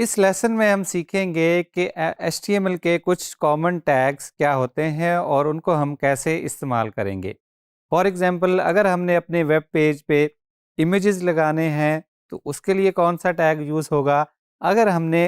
इस लेसन में हम सीखेंगे कि HTML के कुछ कॉमन टैग्स क्या होते हैं और उनको हम कैसे इस्तेमाल करेंगे। फॉर एग्जांपल, अगर हमने अपने वेब पेज पे इमेजेस लगाने हैं तो उसके लिए कौन सा टैग यूज़ होगा। अगर हमने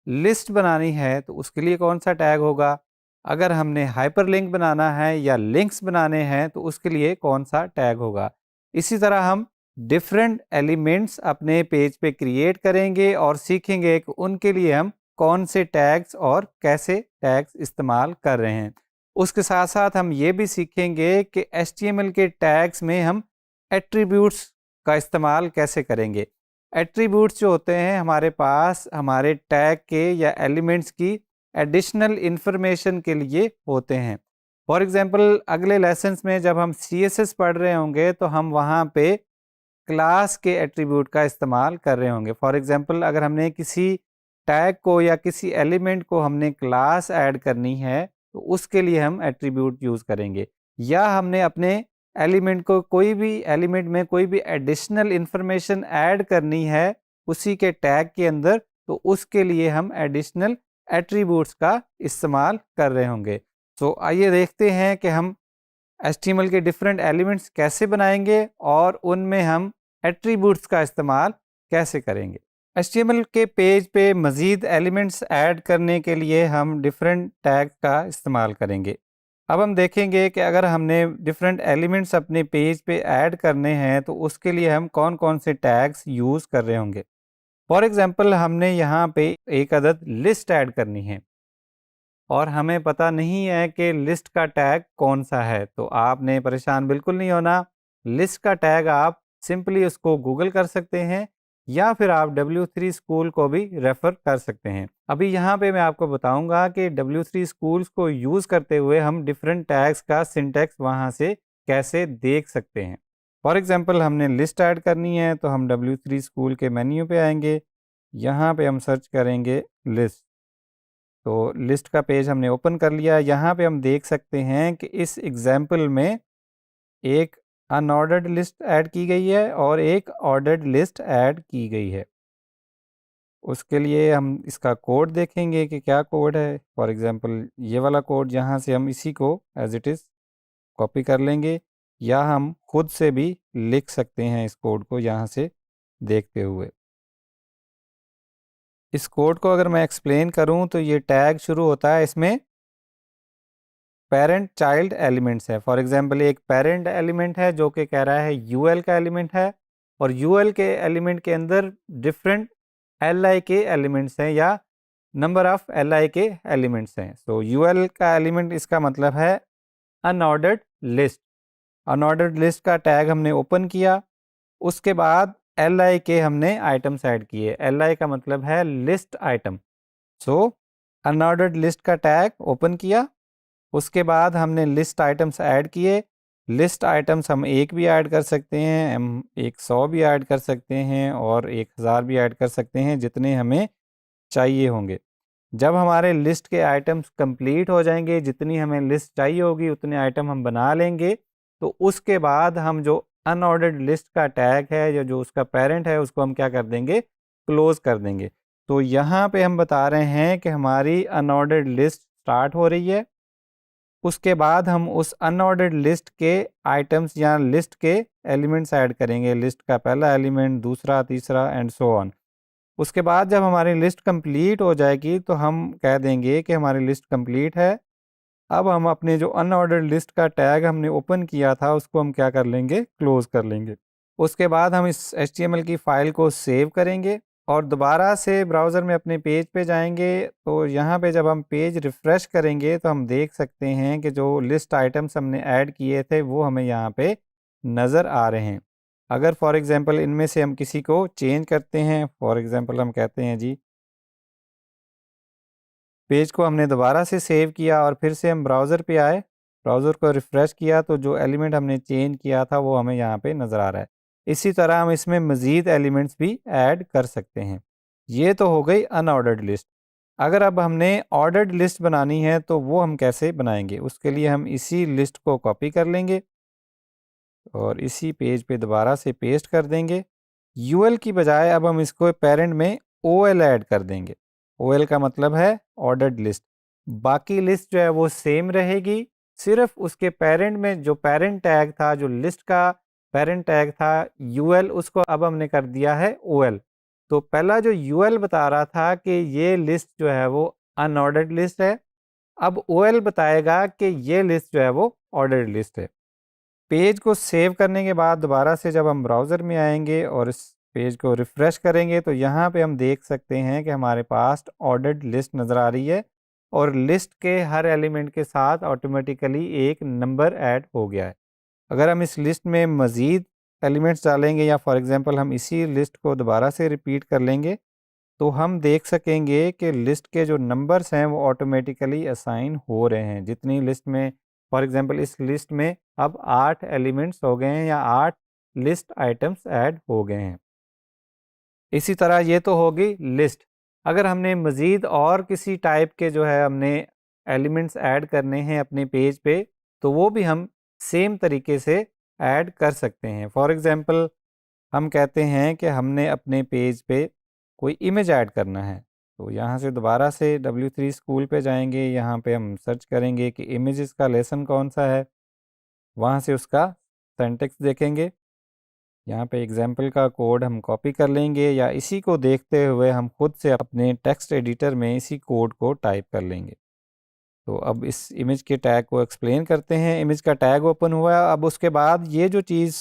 लिस्ट बनानी है तो उसके लिए कौन सा टैग होगा। अगर हमने हाइपरलिंक बनाना है या लिंक्स बनाने हैं तो उसके लिए कौन सा टैग होगा। इसी तरह हम डिफरेंट एलिमेंट्स अपने पेज पे क्रिएट करेंगे और सीखेंगे कि उनके लिए हम कौन से टैग्स और कैसे टैग्स इस्तेमाल कर रहे हैं। उसके साथ साथ हम ये भी सीखेंगे कि HTML के टैग्स में हम एट्रीब्यूट्स का इस्तेमाल कैसे करेंगे। एट्रीब्यूट्स जो होते हैं हमारे पास हमारे टैग के या एलिमेंट्स की एडिशनल इंफॉर्मेशन के लिए होते हैं। फॉर एग्जांपल, अगले लेसन्स में जब हम CSS पढ़ रहे होंगे तो हम वहाँ पे क्लास के एट्रीब्यूट का इस्तेमाल कर रहे होंगे। फॉर एग्जांपल, अगर हमने किसी टैग को या किसी एलिमेंट को हमने क्लास ऐड करनी है तो उसके लिए हम एट्रीब्यूट यूज़ करेंगे। या हमने अपने एलिमेंट को एलिमेंट में कोई भी एडिशनल इंफॉर्मेशन ऐड करनी है उसी के टैग के अंदर, तो उसके लिए हम एडिशनल एट्रीब्यूट्स का इस्तेमाल कर रहे होंगे। तो आइए देखते हैं कि हम HTML के डिफरेंट एलिमेंट्स कैसे बनाएंगे और उनमें हम एट्रीब्यूट्स का इस्तेमाल कैसे करेंगे। HTML के पेज पे मज़ीद एलिमेंट्स ऐड करने के लिए हम डिफरेंट टैग का इस्तेमाल करेंगे। अब हम देखेंगे कि अगर हमने डिफरेंट एलिमेंट्स अपने पेज पे ऐड करने हैं तो उसके लिए हम कौन कौन से टैग्स यूज़ कर रहे होंगे। फॉर एग्जांपल, हमने यहाँ पे एक अदद लिस्ट ऐड करनी है और हमें पता नहीं है कि लिस्ट का टैग कौन सा है, तो आपने परेशान बिल्कुल नहीं होना। लिस्ट का टैग आप सिंपली उसको गूगल कर सकते हैं या फिर आप W3 स्कूल को भी रेफ़र कर सकते हैं। अभी यहाँ पे मैं आपको बताऊंगा कि W3 स्कूल्स को यूज़ करते हुए हम डिफरेंट टैग्स का सिंटैक्स वहाँ से कैसे देख सकते हैं। फॉर एग्जांपल, हमने लिस्ट ऐड करनी है तो हम W3 स्कूल के मेन्यू पे आएंगे। यहाँ पे हम सर्च करेंगे लिस्ट। तो लिस्ट का पेज हमने ओपन कर लिया। यहाँ पे हम देख सकते हैं कि इस एग्जाम्पल में एक अनऑर्डर्ड लिस्ट ऐड की गई है और एक ऑर्डर्ड लिस्ट ऐड की गई है। उसके लिए हम इसका कोड देखेंगे कि क्या कोड है। फॉर एग्जांपल, ये वाला कोड, यहाँ से हम इसी को एज इट इज़ कॉपी कर लेंगे या हम खुद से भी लिख सकते हैं इस कोड को यहाँ से देखते हुए। इस कोड को अगर मैं एक्सप्लेन करूँ तो ये टैग शुरू होता है, इसमें पेरेंट चाइल्ड एलिमेंट्स है। फॉर एग्जांपल, एक पेरेंट एलिमेंट है जो कि कह रहा है UL का एलिमेंट है और UL के एलिमेंट के अंदर डिफरेंट LI के एलिमेंट्स हैं या नंबर ऑफ LI के एलिमेंट्स हैं। सो UL का एलिमेंट, इसका मतलब है अनऑर्डर्ड लिस्ट। अनऑर्डर्ड लिस्ट का टैग हमने ओपन किया। उसके बाद LI के हमने आइटम्स ऐड किए। LI का मतलब है लिस्ट आइटम। सो अनऑर्डर्ड लिस्ट का टैग ओपन किया। उसके बाद हमने लिस्ट आइटम्स ऐड किए। लिस्ट आइटम्स हम एक भी ऐड कर सकते हैं, हम 100 भी ऐड कर सकते हैं और 1000 भी ऐड कर सकते हैं, जितने हमें चाहिए होंगे। जब हमारे लिस्ट के आइटम्स कंप्लीट हो जाएंगे, जितनी हमें लिस्ट चाहिए होगी उतने आइटम हम बना लेंगे, तो उसके बाद हम जो अनऑर्डर्ड लिस्ट का टैग है या जो उसका पेरेंट है उसको हम क्या कर देंगे, क्लोज कर देंगे। तो यहाँ पे हम बता रहे हैं कि हमारी अनऑर्डर्ड लिस्ट स्टार्ट हो रही है। उसके बाद हम उस अनऑर्डर्ड लिस्ट के आइटम्स या लिस्ट के एलिमेंट्स ऐड करेंगे। लिस्ट का पहला एलिमेंट, दूसरा, तीसरा एंड सो ऑन। उसके बाद जब हमारी लिस्ट कंप्लीट हो जाएगी तो हम कह देंगे कि हमारी लिस्ट कंप्लीट है। अब हम अपने जो अनऑर्डर्ड लिस्ट का टैग हमने ओपन किया था उसको हम क्या कर लेंगे, क्लोज कर लेंगे। उसके बाद हम इस HTML की फ़ाइल को सेव करेंगे और दोबारा से ब्राउज़र में अपने पेज पे जाएंगे। तो यहाँ पे जब हम पेज रिफ़्रेश करेंगे तो हम देख सकते हैं कि जो लिस्ट आइटम्स हमने ऐड किए थे वो हमें यहाँ पे नज़र आ रहे हैं। अगर फॉर एग्ज़ाम्पल इनमें से हम किसी को चेंज करते हैं, फॉर एग्ज़ाम्पल हम कहते हैं जी, पेज को हमने दोबारा से सेव किया और फिर से हम ब्राउज़र पे आए, ब्राउज़र को रिफ़्रेश किया तो जो एलिमेंट हमने चेंज किया था वो हमें यहाँ पे नज़र आ रहा है। इसी तरह हम इसमें मज़ीद एलिमेंट्स भी ऐड कर सकते हैं। ये तो हो गई अनऑर्डर्ड लिस्ट। अगर अब हमने ऑर्डर्ड लिस्ट बनानी है तो वो हम कैसे बनाएंगे, उसके लिए हम इसी लिस्ट को कॉपी कर लेंगे और इसी पेज पे दोबारा से पेस्ट कर देंगे। UL की बजाय अब हम इसको पेरेंट में OL ऐड कर देंगे। OL का मतलब है ऑर्डर्ड लिस्ट। बाकी लिस्ट जो है वो सेम रहेगी, सिर्फ उसके पेरेंट में जो पेरेंट टैग था, जो लिस्ट का पेरेंट टैग था UL, उसको अब हमने कर दिया है OL। तो पहला जो UL बता रहा था कि ये लिस्ट जो है वो अनऑर्डर्ड लिस्ट है, अब OL बताएगा कि ये लिस्ट जो है वो ऑर्डर्ड लिस्ट है। पेज को सेव करने के बाद दोबारा से जब हम ब्राउज़र में आएंगे और इस पेज को रिफ़्रेश करेंगे तो यहाँ पे हम देख सकते हैं कि हमारे पास ऑर्डर्ड लिस्ट नज़र आ रही है और लिस्ट के हर एलिमेंट के साथ ऑटोमेटिकली एक नंबर ऐड हो गया है। अगर हम इस लिस्ट में मज़ीद एलिमेंट्स डालेंगे या फॉर एग्ज़ाम्पल हम इसी लिस्ट को दोबारा से रिपीट कर लेंगे तो हम देख सकेंगे कि लिस्ट के जो नंबर्स हैं वो ऑटोमेटिकली असाइन हो रहे हैं। जितनी लिस्ट में फॉर एग्जांपल इस लिस्ट में अब 8 एलिमेंट्स हो गए हैं या 8 लिस्ट आइटम्स ऐड हो गए हैं। इसी तरह ये तो होगी लिस्ट। अगर हमने मज़ीद और किसी टाइप के जो है हमने एलिमेंट्स ऐड करने हैं अपने पेज पे तो वो भी हम सेम तरीके से ऐड कर सकते हैं। फॉर एग्ज़ाम्पल हम कहते हैं कि हमने अपने पेज पे कोई इमेज ऐड करना है, तो यहाँ से दोबारा से W3 स्कूल पे जाएंगे, यहाँ पे हम सर्च करेंगे कि इमेजेस का लेसन कौन सा है, वहाँ से उसका सिंटैक्स देखेंगे। यहाँ पे एग्जाम्पल का कोड हम कॉपी कर लेंगे या इसी को देखते हुए हम खुद से अपने टेक्स्ट एडिटर में इसी कोड को टाइप कर लेंगे। तो अब इस इमेज के टैग को एक्सप्लेन करते हैं। इमेज का टैग ओपन हुआ है। अब उसके बाद ये जो चीज़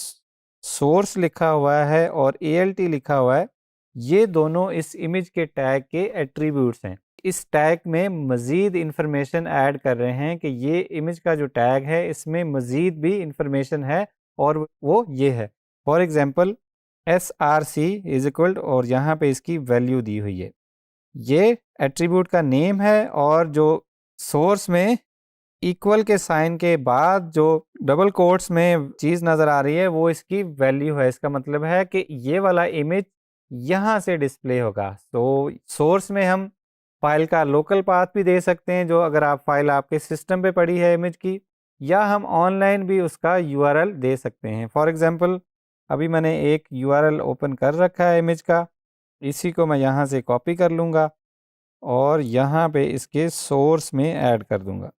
सोर्स लिखा हुआ है और ALT लिखा हुआ है, ये दोनों इस इमेज के टैग के एट्रीब्यूट्स हैं। इस टैग में मज़ीद इंफॉर्मेशन ऐड कर रहे हैं कि ये इमेज का जो टैग है इसमें मज़ीद भी इंफॉर्मेशन है और वो ये है। For example SRC is equal और यहाँ पे इसकी वैल्यू दी हुई है। ये एट्रीब्यूट का नेम है और जो सोर्स में इक्वल के साइन के बाद जो डबल कोट्स में चीज़ नज़र आ रही है वो इसकी वैल्यू है। इसका मतलब है कि ये वाला इमेज यहाँ से डिस्प्ले होगा। तो सोर्स में हम फाइल का लोकल पाथ भी दे सकते हैं, जो अगर आप फाइल आपके सिस्टम पे पड़ी है इमेज की, या हम ऑनलाइन भी उसका URL दे सकते हैं। फॉर एग्जांपल अभी मैंने एक URL ओपन कर रखा है इमेज का, इसी को मैं यहाँ से कॉपी कर लूँगा और यहाँ पे इसके सोर्स में ऐड कर दूँगा।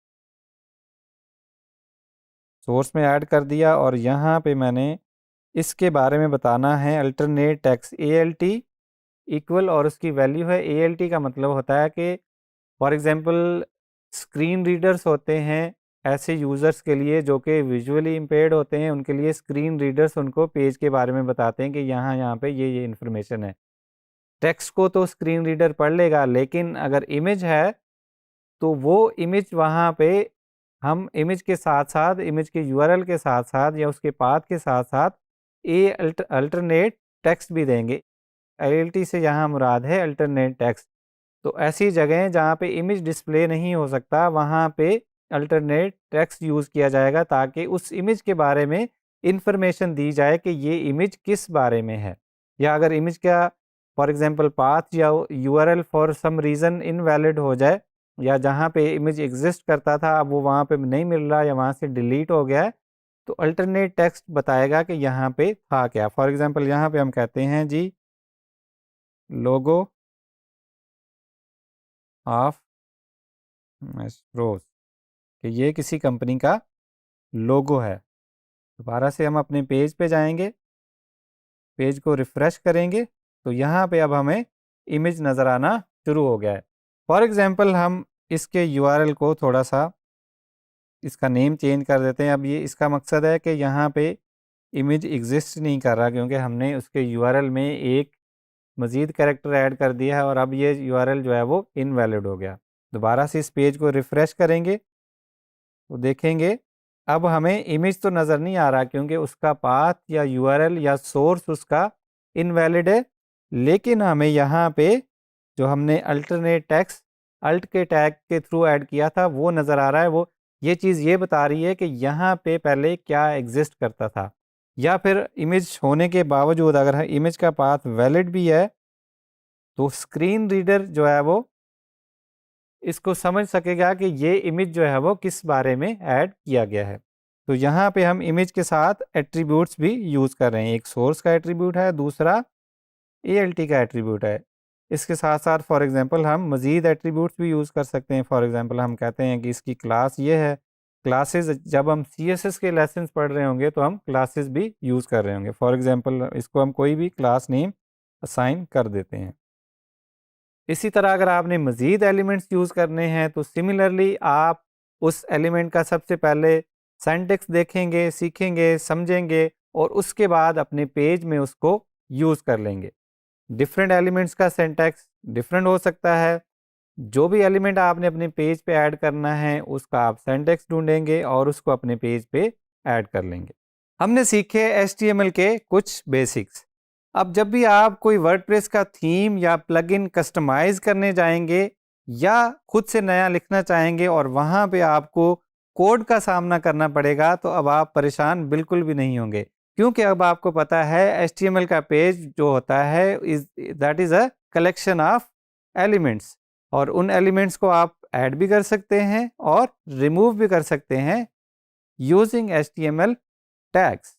सोर्स में ऐड कर दिया और यहाँ पे मैंने इसके बारे में बताना है अल्टरनेट टेक्स्ट ALT इक्वल और उसकी वैल्यू है। ALT का मतलब होता है कि फॉर एग्जांपल स्क्रीन रीडर्स होते हैं ऐसे यूज़र्स के लिए जो कि विजुअली इम्पेयर्ड होते हैं, उनके लिए स्क्रीन रीडर्स उनको पेज के बारे में बताते हैं कि यहाँ यहाँ पे ये इन्फॉर्मेशन है। टेक्स्ट को तो स्क्रीन रीडर पढ़ लेगा, लेकिन अगर इमेज है तो वो इमेज वहाँ पे हम इमेज के साथ साथ इमेज के URL के साथ साथ या उसके पाथ के साथ साथ अल्टरनेट टेक्स्ट भी देंगे। ALT से यहाँ मुराद है अल्टरनेट टेक्स्ट। तो ऐसी जगह जहाँ पे इमेज डिस्प्ले नहीं हो सकता वहाँ पे अल्टरनेट टेक्स्ट यूज़ किया जाएगा ताकि उस इमेज के बारे में इंफॉर्मेशन दी जाए कि ये इमेज किस बारे में है। या अगर इमेज का फॉर एग्जांपल पाथ या URL for some reason invalid हो जाए या जहाँ पे इमेज एग्जिस्ट करता था अब वो वहाँ पे नहीं मिल रहा या वहाँ से डिलीट हो गया है, तो अल्टरनेट टेक्स्ट बताएगा कि यहाँ पे था क्या। फॉर एग्जांपल यहाँ पे हम कहते हैं जी लोगो ऑफ मेस्ट्रोस, कि ये किसी कंपनी का लोगो है। दोबारा से हम अपने पेज पे जाएंगे, पेज को रिफ़्रेश करेंगे तो यहाँ पे अब हमें इमेज नज़र आना शुरू हो गया है। फॉर एग्जांपल हम इसके URL को थोड़ा सा इसका नेम चेंज कर देते हैं। अब ये इसका मकसद है कि यहाँ पे इमेज एग्जिस्ट नहीं कर रहा क्योंकि हमने उसके URL में एक मज़ीद कैरेक्टर ऐड कर दिया है और अब ये URL जो है वो इनवैलिड हो गया। दोबारा से इस पेज को रिफ़्रेश करेंगे तो देखेंगे अब हमें इमेज तो नज़र नहीं आ रहा क्योंकि उसका पाथ या URL या सोर्स उसका इनवैलिड है, लेकिन हमें यहाँ पे जो हमने अल्टरनेट टेक्स्ट अल्ट के टैग के थ्रू ऐड किया था वो नज़र आ रहा है। वो ये चीज़ ये बता रही है कि यहाँ पे पहले क्या एग्जिस्ट करता था। या फिर इमेज होने के बावजूद अगर इमेज का पाथ वैलिड भी है तो स्क्रीन रीडर जो है वो इसको समझ सकेगा कि ये इमेज जो है वो किस बारे में ऐड किया गया है। तो यहाँ पे हम इमेज के साथ एट्रीब्यूट्स भी यूज़ कर रहे हैं। एक सोर्स का एट्रीब्यूट है, दूसरा ALT का एट्रीब्यूट है। इसके साथ साथ फॉर एग्जांपल हम मज़ीद एट्रीब्यूट्स भी यूज़ कर सकते हैं। फॉर एग्जांपल हम कहते हैं कि इसकी क्लास ये है। क्लासेस जब हम CSS के लेसन्स पढ़ रहे होंगे तो हम क्लासेस भी यूज़ कर रहे होंगे। फॉर एग्जांपल इसको हम कोई भी क्लास नेम असाइन कर देते हैं। इसी तरह अगर आपने मज़ीद एलिमेंट्स यूज़ करने हैं तो सिमिलरली आप उस एलिमेंट का सबसे पहले सिंटैक्स देखेंगे, सीखेंगे, समझेंगे और उसके बाद अपने पेज में उसको यूज़ कर लेंगे। डिफरेंट एलिमेंट्स का सिंटैक्स डिफरेंट हो सकता है। जो भी एलिमेंट आपने अपने पेज पे ऐड करना है उसका आप सिंटैक्स ढूंढेंगे और उसको अपने पेज पे ऐड कर लेंगे। हमने सीखे HTML के कुछ बेसिक्स। अब जब भी आप कोई वर्डप्रेस का थीम या प्लगइन कस्टमाइज करने जाएंगे या खुद से नया लिखना चाहेंगे और वहाँ पे आपको कोड का सामना करना पड़ेगा तो अब आप परेशान बिल्कुल भी नहीं होंगे, क्योंकि अब आपको पता है HTML का पेज जो होता है that is a collection of elements, और उन एलिमेंट्स को आप ऐड भी कर सकते हैं और रिमूव भी कर सकते हैं यूजिंग HTML टैग्स।